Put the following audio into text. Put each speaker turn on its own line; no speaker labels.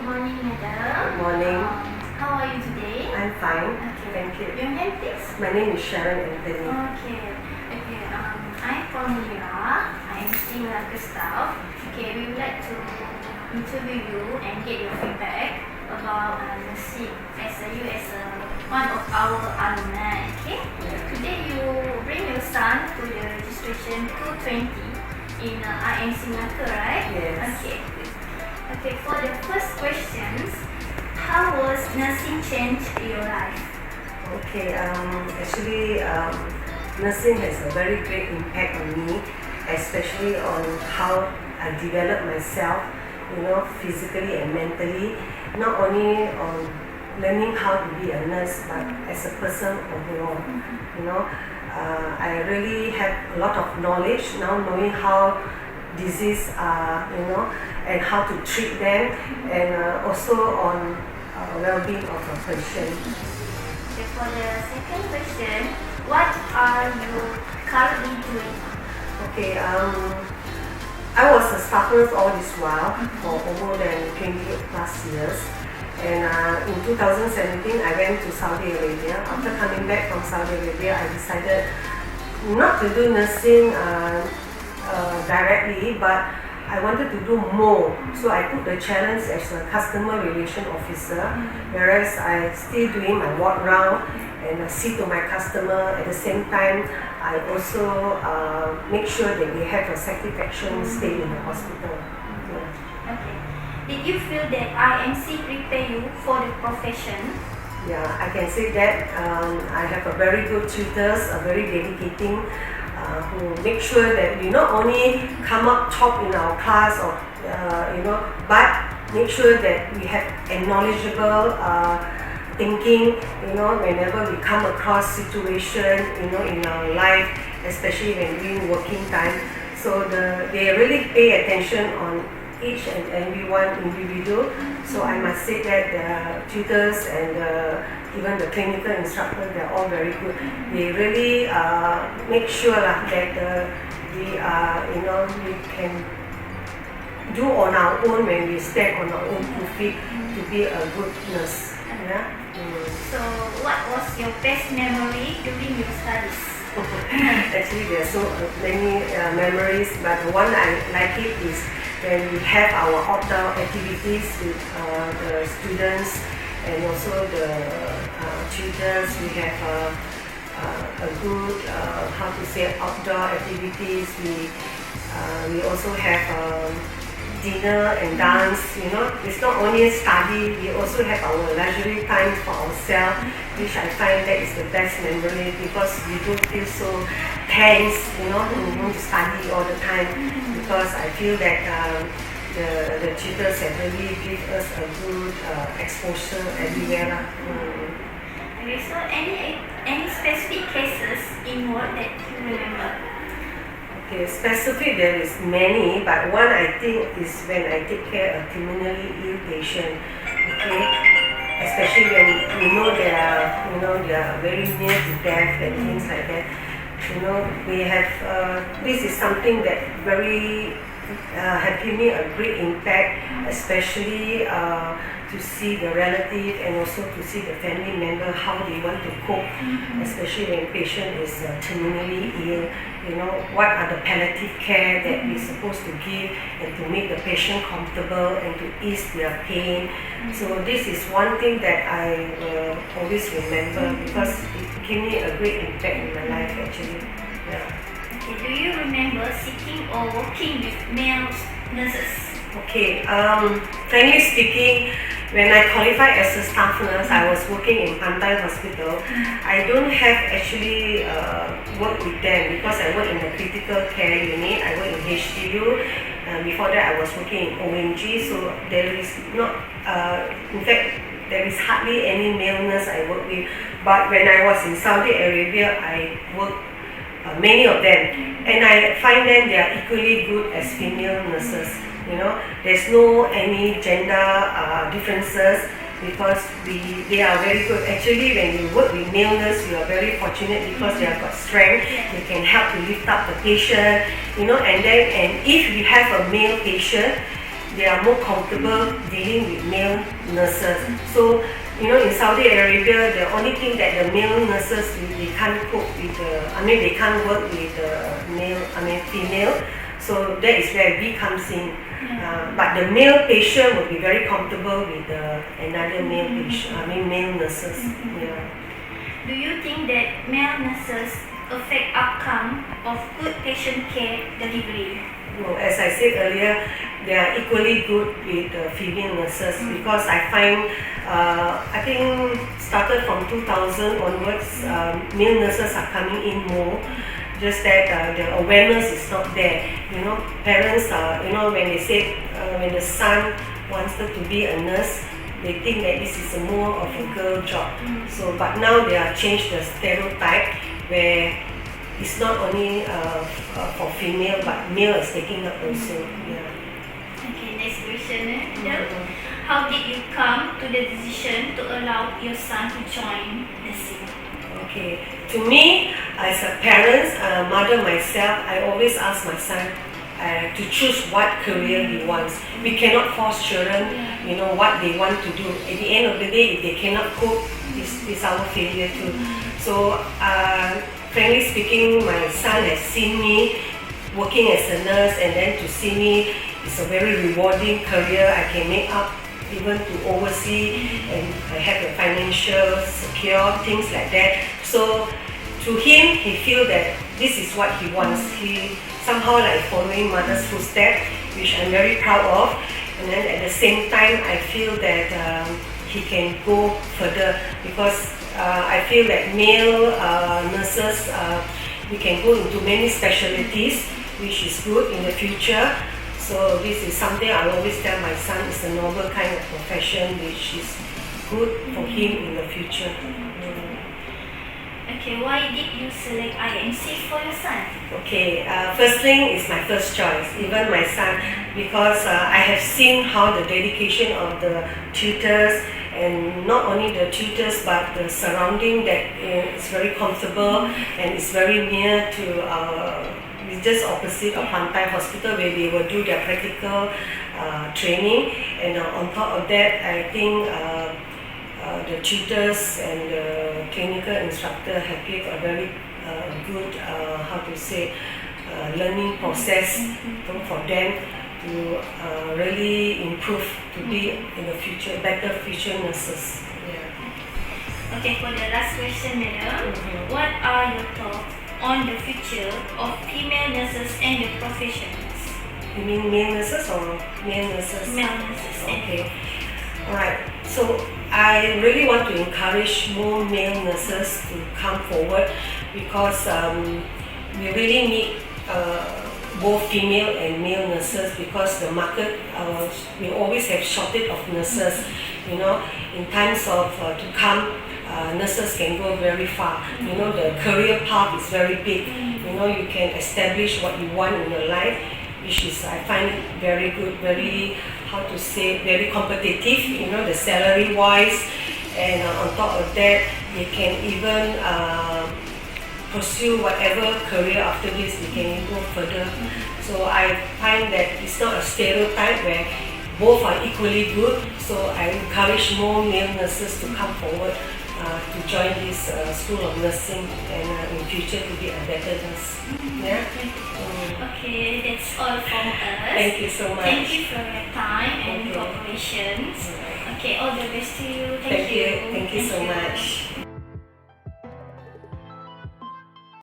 Good morning, madam.
Good morning.
How are you today?
I'm fine.
Okay.
Thank you.
Your name, please?
My name is Sharon Anthony.
Okay. I'm from Mira. I'm Malacca staff. Okay, we would like to interview you and get your feedback about nursing as one of our alumni. Okay. Today you bring your son to the registration 220 in IMC Malacca, right?
Yes.
Okay. Okay. For the first questions, how was nursing changed your life?
Okay, actually, nursing has a very great impact on me, especially on how I develop myself, physically and mentally. Not only on learning how to be a nurse, but as a person overall. I really have a lot of knowledge now, knowing how disease are, and how to treat them, and also on well-being of a patient.
Okay, for the second question, what are you currently doing?
Okay, I was a staff nurse all this while for more than 20 plus years. And in 2017, I went to Saudi Arabia. After coming back from Saudi Arabia, I decided not to do nursing directly, but I wanted to do more. So I took the challenge as a customer relation officer, whereas I still doing my walk round and I see to my customer. At the same time, I also make sure that they have a satisfaction stay in the hospital. Yeah.
Okay. Did you feel that IMC prepare you for the profession?
Yeah, I can say that I have a very good tutors, a very dedicating, who make sure that we not only come up top in our class or but make sure that we have knowledgeable thinking, whenever we come across situation, in our life, especially when doing working time. So they really pay attention on each and every one individual. So I must say that the tutors and even the clinical instructors, they're all very good. They really make sure that we can do on our own when we stand on our own 2 feet to be a good nurse. Yeah?
So what was your best memory during your studies?
Actually, there are so many memories, but the one I like it is when we have our outdoor activities with the students and also the tutors. We have a good, outdoor activities. We also have dinner and dance. It's not only study, we also have our leisure time for ourselves, which I find that is the best memory, because we don't feel so tense, when we want to study all the time, because I feel that the tutors have really give us a good exposure everywhere.
Okay, so any specific cases in work that you remember?
Okay, specific there is many, but one I think is when I take care of terminally ill patient. Okay, especially when they are very near to death and things like that. We have this is something that very have given me a great impact, especially to see the relative and also to see the family member how they want to cope, especially when patient is terminally ill. What are the palliative care that we're supposed to give and to make the patient comfortable and to ease their pain. So this is one thing that I will always remember, because it gave me a great impact in my life actually. Yeah.
Okay, do you remember sitting or working with male nurses?
Okay, frankly speaking, when I qualified as a staff nurse, I was working in Pantai Hospital. I don't have actually work with them, because I work in the critical care unit. I work in HDU. Before that, I was working in ONG. So there is not, in fact, there is hardly any male nurse I work with. But when I was in Saudi Arabia, I worked many of them, and I find them they are equally good as female nurses. There's no any gender differences, because they are very good. Actually, when you work with male nurse, you are very fortunate, because they have got strength. They can help to lift up the patient, and if we have a male patient, they are more comfortable dealing with male nurses. So, in Saudi Arabia, the only thing that the male nurses, they can't cope with they can't work with female. So that is where we comes in. But the male patient will be very comfortable with another male patient. Male nurses. Yeah.
Do you think that male nurses affect outcome of good patient care delivery?
No, as I said earlier, they are equally good with female nurses because I find, I think started from 2000 onwards, male nurses are coming in more. Just that the awareness is not there. Parents are, when they say, when the son wants to be a nurse, they think that this is more of a girl job. So, but now they are changed the stereotype where it's not only for female, but male is taking up also. Yeah.
Okay, next question. How did you come to the decision to allow your son to join nursing?
Okay, to me, as a parent, mother myself, I always ask my son to choose what career he wants. We cannot force children, what they want to do. At the end of the day, if they cannot cope, it's our failure too. So, frankly speaking, my son has seen me working as a nurse, and then to see me, it's a very rewarding career. I can make up even to oversee, and I have the financial secure, things like that. So to him, he feel that this is what he wants. He somehow like following mother's footsteps, which I'm very proud of. And then at the same time, I feel that he can go further because I feel that male nurses, we can go into many specialties, which is good in the future. So this is something I always tell my son, it's a noble kind of profession which is good for him in the future.
Okay, why did you select IMC for your son?
Okay, first thing is my first choice, even my son, because I have seen how the dedication of the tutors, and not only the tutors but the surrounding that is very comfortable and it's very near to just opposite of Pantai Hospital where they will do their practical training, and on top of that I think the tutors and the clinical instructor have given a very good learning process for them to really improve to be in the future better future nurses. Yeah.
Okay, for the last question, madam, what are your thoughts on the future of female nurses and the professions?
You mean male nurses or male nurses?
Male nurses.
Okay. Alright. So I really want to encourage more male nurses to come forward because we really need both female and male nurses because the market, we always have shortage of nurses. In times of to come, nurses can go very far. The career path is very big. You can establish what you want in your life, which is I find very good, very very competitive. The salary wise, and on top of that, they can even pursue whatever career after this. They can go further. So I find that it's not a stereotype where both are equally good. So I encourage more male nurses to come forward to join this school of nursing and in future to be a better nurse. Yeah.
Okay, that's all from us.
Thank you so much.
Thank you for your time and cooperation. Okay, all the best to you. Thank you.
Thank you so much.